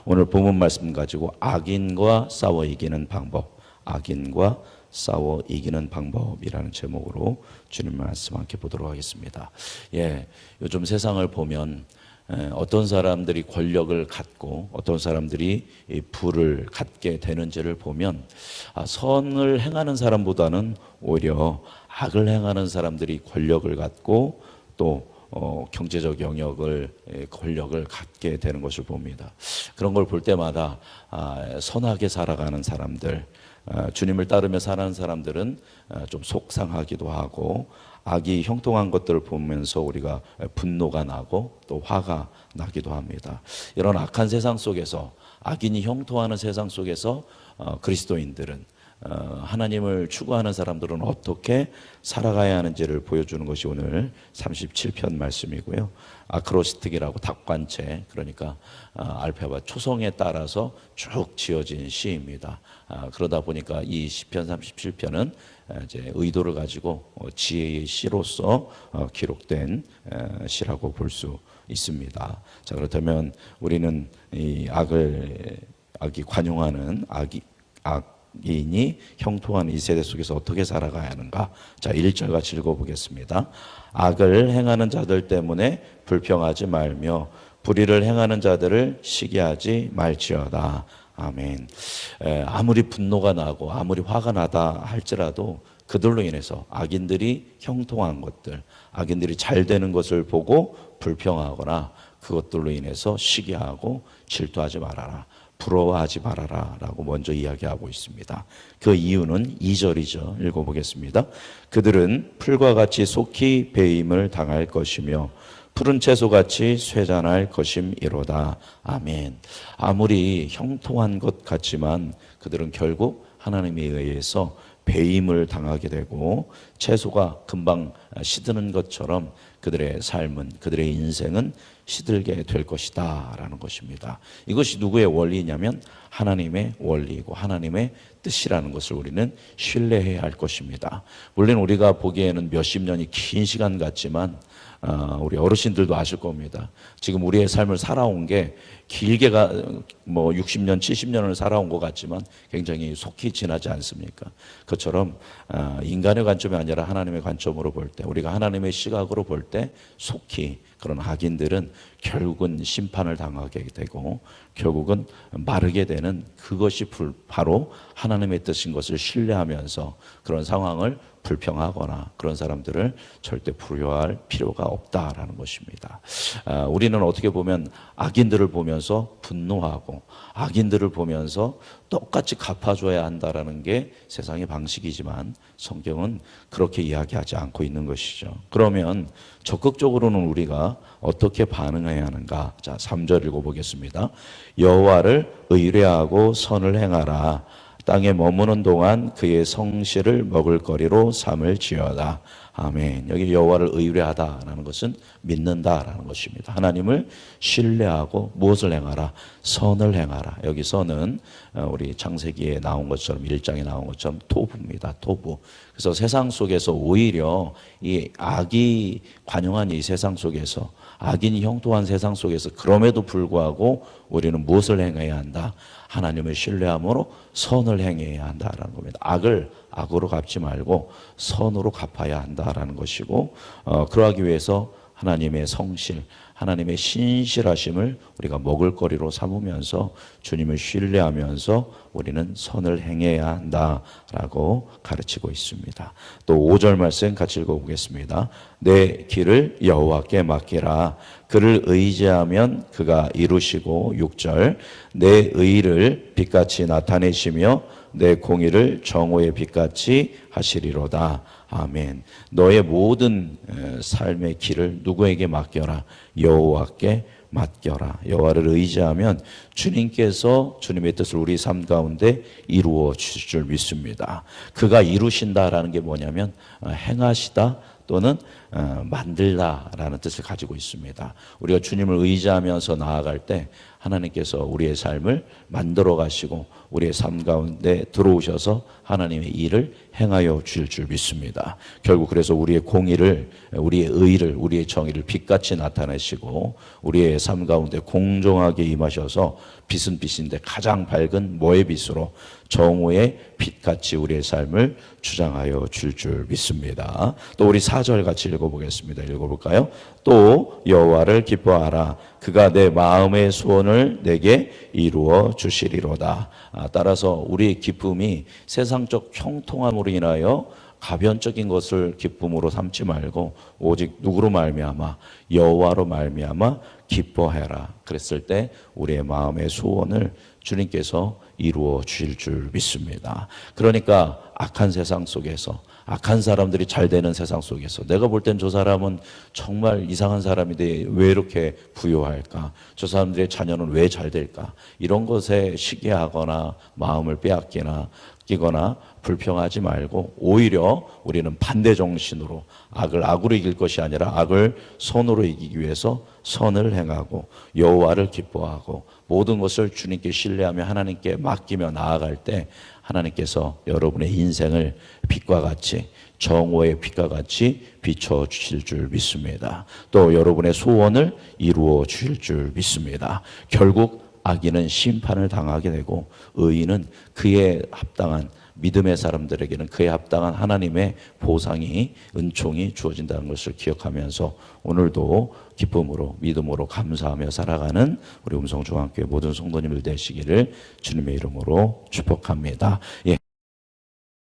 오늘 본문 말씀 가지고 악인과 싸워 이기는 방법, 악인과 싸워 이기는 방법이라는 제목으로 주님 말씀 함께 보도록 하겠습니다. 요즘 세상을 보면 어떤 사람들이 권력을 갖고 어떤 사람들이 부를 갖게 되는지를 보면 선을 행하는 사람보다는 오히려 악을 행하는 사람들이 권력을 갖고 또 경제적 영역을 권력을 갖게 되는 것을 봅니다. 그런 걸 볼 때마다 선하게 살아가는 사람들, 주님을 따르며 사는 사람들은 좀 속상하기도 하고, 악이 형통한 것들을 보면서 우리가 분노가 나고 또 화가 나기도 합니다. 이런 악한 세상 속에서, 악인이 형통하는 세상 속에서 그리스도인들은, 하나님을 추구하는 사람들은 어떻게 살아가야 하는지를 보여주는 것이 오늘 37편 말씀이고요. 아크로스틱이라고 닭관체, 그러니까 알파벳 초성에 따라서 쭉 지어진 시입니다. 그러다 보니까 이 시편 37편은 이제 의도를 가지고 지혜의 시로서 기록된 시라고 볼 수 있습니다. 자, 그렇다면 우리는 이 악이 관용하는 악인이 형통하는 이 세대 속에서 어떻게 살아가야 하는가? 자, 1절 같이 읽어보겠습니다. 악을 행하는 자들 때문에 불평하지 말며 불의를 행하는 자들을 시기하지 말지어다. 아멘. 아무리 분노가 나고 아무리 화가 나다 할지라도 그들로 인해서 악인들이 형통한 것들, 악인들이 잘 되는 것을 보고 불평하거나 그것들로 인해서 시기하고 질투하지 말아라, 부러워하지 말아라 라고 먼저 이야기하고 있습니다. 그 이유는 2절이죠. 읽어보겠습니다. 그들은 풀과 같이 속히 배임을 당할 것이며 푸른 채소같이 쇠잔할 것임이로다. 아멘. 아무리 형통한 것 같지만 그들은 결국 하나님에 의해서 배임을 당하게 되고 채소가 금방 시드는 것처럼 그들의 삶은, 그들의 인생은 시들게 될 것이다 라는 것입니다. 이것이 누구의 원리냐면 하나님의 원리이고 하나님의 뜻이라는 것을 우리는 신뢰해야 할 것입니다. 물론 우리가 보기에는 몇십 년이 긴 시간 같지만 우리 어르신들도 아실 겁니다. 지금 우리의 삶을 살아온 게 길게 60년, 70년을 살아온 것 같지만 굉장히 속히 지나지 않습니까? 그것처럼 인간의 관점이 아니라 하나님의 관점으로 볼 때, 우리가 하나님의 시각으로 볼 때 속히 그런 악인들은 결국은 심판을 당하게 되고 결국은 마르게 되는, 그것이 바로 하나님의 뜻인 것을 신뢰하면서 그런 상황을 불평하거나 그런 사람들을 절대 부러워할 필요가 없다라는 것입니다. 우리는 어떻게 보면 악인들을 보면서 분노하고 악인들을 보면서 똑같이 갚아줘야 한다라는 게 세상의 방식이지만 성경은 그렇게 이야기하지 않고 있는 것이죠. 그러면 적극적으로는 우리가 어떻게 반응해야 하는가? 자, 3절 읽어보겠습니다. 여호와를 의뢰하고 선을 행하라. 땅에 머무는 동안 그의 성실을 먹을거리로 삼을지어다. 아멘. 여기 여호와를 의뢰하다라는 것은 믿는다라는 것입니다. 하나님을 신뢰하고 무엇을 행하라? 선을 행하라. 여기 선은 우리 창세기에 나온 것처럼 1장에 나온 것처럼 토부입니다. 토부. 그래서 세상 속에서 오히려 이 악이 관영한 이 세상 속에서, 악인이 형통한 세상 속에서 그럼에도 불구하고 우리는 무엇을 행해야 한다? 하나님을 신뢰함으로 선을 행해야 한다라는 겁니다. 악을 악으로 갚지 말고 선으로 갚아야 한다라는 것이고, 그러하기 위해서 하나님의 성실, 하나님의 신실하심을 우리가 먹을거리로 삼으면서 주님을 신뢰하면서 우리는 선을 행해야 한다라고 가르치고 있습니다. 또 5절 말씀 같이 읽어보겠습니다. 내 길을 여호와께 맡기라. 그를 의지하면 그가 이루시고, 6절 내 의를 빛같이 나타내시며 내 공의를 정오의 빛같이 하시리로다. 아멘. 너의 모든 삶의 길을 누구에게 맡겨라? 여호와께 맡겨라. 여호와를 의지하면 주님께서 주님의 뜻을 우리 삶 가운데 이루어 주실 줄 믿습니다. 그가 이루신다라는 게 뭐냐면 행하시다 또는 만들다라는 뜻을 가지고 있습니다. 우리가 주님을 의지하면서 나아갈 때 하나님께서 우리의 삶을 만들어 가시고 우리의 삶 가운데 들어오셔서 하나님의 일을 행하여 주실 줄 믿습니다. 결국 그래서 우리의 공의를, 우리의 의를, 우리의 정의를 빛같이 나타내시고 우리의 삶 가운데 공정하게 임하셔서 빛은 빛인데 가장 밝은 모의 빛으로 정오의 빛같이 우리의 삶을 주장하여 줄 줄 믿습니다. 또 우리 4절 같이 읽어보겠습니다. 읽어볼까요? 또 여호와를 기뻐하라. 그가 내 마음의 소원을 내게 이루어 주시리로다. 따라서 우리의 기쁨이 세상적 형통함으로 인하여 가변적인 것을 기쁨으로 삼지 말고 오직 누구로 말미암아? 여호와로 말미암아 기뻐해라. 그랬을 때 우리의 마음의 소원을 주님께서 이루어 주실 줄 믿습니다. 그러니까 악한 세상 속에서, 악한 사람들이 잘 되는 세상 속에서 내가 볼 땐 저 사람은 정말 이상한 사람인데 왜 이렇게 부유할까? 저 사람들의 자녀는 왜 잘 될까? 이런 것에 시기하거나 마음을 빼앗기나 끼거나 불평하지 말고 오히려 우리는 반대 정신으로 악을 악으로 이길 것이 아니라 악을 선으로 이기기 위해서 선을 행하고 여호와를 기뻐하고 모든 것을 주님께 신뢰하며 하나님께 맡기며 나아갈 때 하나님께서 여러분의 인생을 빛과 같이 정오의 빛과 같이 비춰 주실 줄 믿습니다. 또 여러분의 소원을 이루어 주실 줄 믿습니다. 결국 악인은 심판을 당하게 되고 의인은 그에 합당한 믿음의 사람들에게는 그에 합당한 하나님의 보상이 은총이 주어진다는 것을 기억하면서 오늘도 기쁨으로 믿음으로 감사하며 살아가는 우리 음성중앙교회 모든 성도님들 되시기를 주님의 이름으로 축복합니다. 예.